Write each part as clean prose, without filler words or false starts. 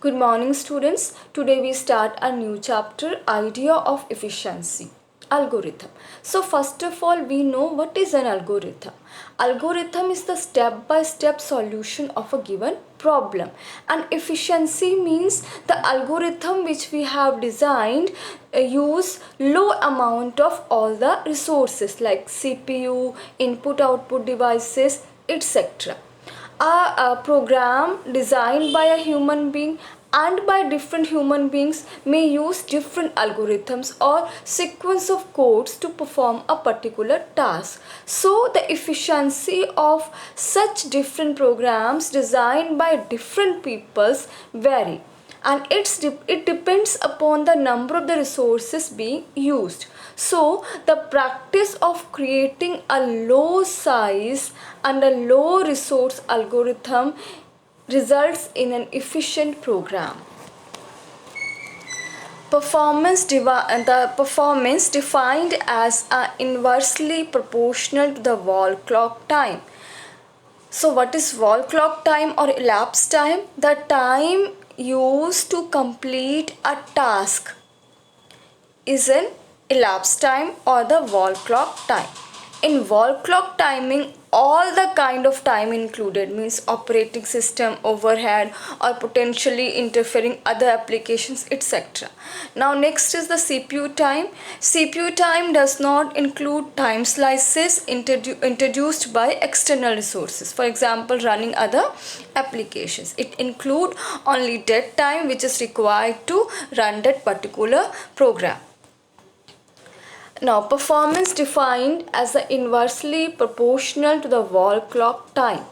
Good morning, students. Today we start a new chapter, Idea of Efficiency. Algorithm. So first of all, we know what is an algorithm. Algorithm is the step-by-step solution of a given problem, and efficiency means the algorithm which we have designed use low amount of all the resources like CPU, input-output devices, etc. A program designed by a human being and by different human beings may use different algorithms or sequence of codes to perform a particular task. So the efficiency of such different programs designed by different peoples vary, and it depends upon the number of the resources being used. So the practice of creating a low size and a low resource algorithm results in an efficient program. The performance defined as inversely proportional to the wall clock time. So what is wall clock time or elapsed time? The time used to complete a task is an elapsed time or the wall clock time. In wall clock timing, all the kind of time included means operating system, overhead, or potentially interfering other applications, etc. Now next is the CPU time. CPU time does not include time slices introduced by external resources, for example running other applications. It include only dead time which is required to run that particular program. Now, performance defined as the inversely proportional to the wall clock time.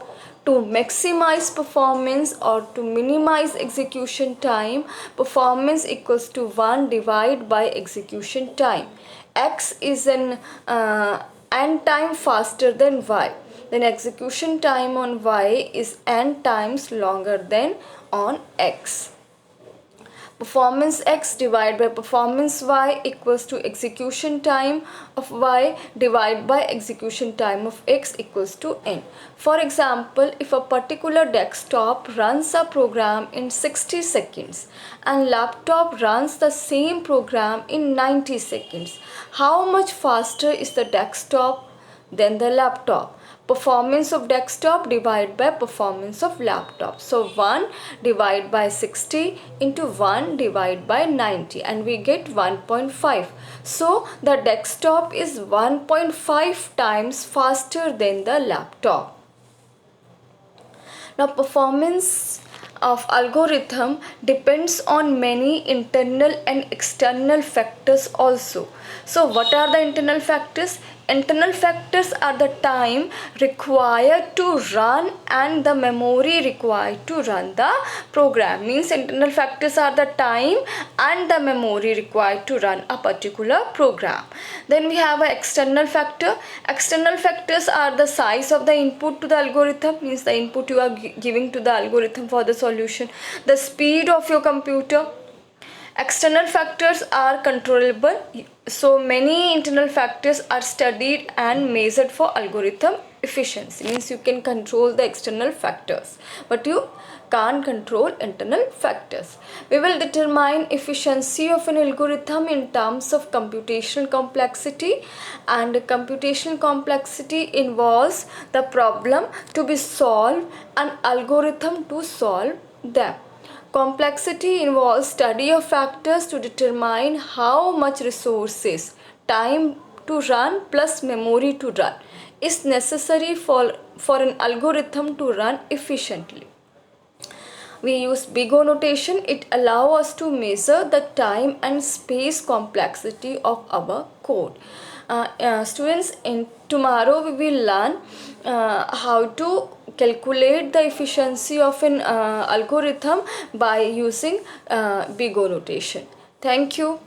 To maximize performance or to minimize execution time, performance equals to 1 divided by execution time. X is an n time faster than y. Then execution time on y is n times longer than on x. Performance x divided by performance y equals to execution time of y divided by execution time of x equals to n. For example, if a particular desktop runs a program in 60 seconds and laptop runs the same program in 90 seconds, how much faster is the desktop than the laptop? Performance of desktop divided by performance of laptop. So 1 divided by 60 into 1 divided by 90 and we get 1.5. So the desktop is 1.5 times faster than the laptop. Now performance of algorithm depends on many internal and external factors also. So what are the internal factors? Internal factors are the time required to run and the memory required to run the program. Means internal factors are the time and the memory required to run a particular program. Then we have an external factor. External factors are the size of the input to the algorithm, means the input you are giving to the algorithm for the solution, the speed of your computer. External factors are controllable. So many internal factors are studied and measured for algorithm efficiency. Means you can control the external factors, but you can't control internal factors. We will determine efficiency of an algorithm in terms of computational complexity, and computational complexity involves the problem to be solved and algorithm to solve them. Complexity involves study of factors to determine how much resources, time to run plus memory to run, is necessary for an algorithm to run efficiently. We use big O notation. It allows us to measure the time and space complexity of our code. Students, in tomorrow we will learn how to calculate the efficiency of an algorithm by using big O notation. Thank you.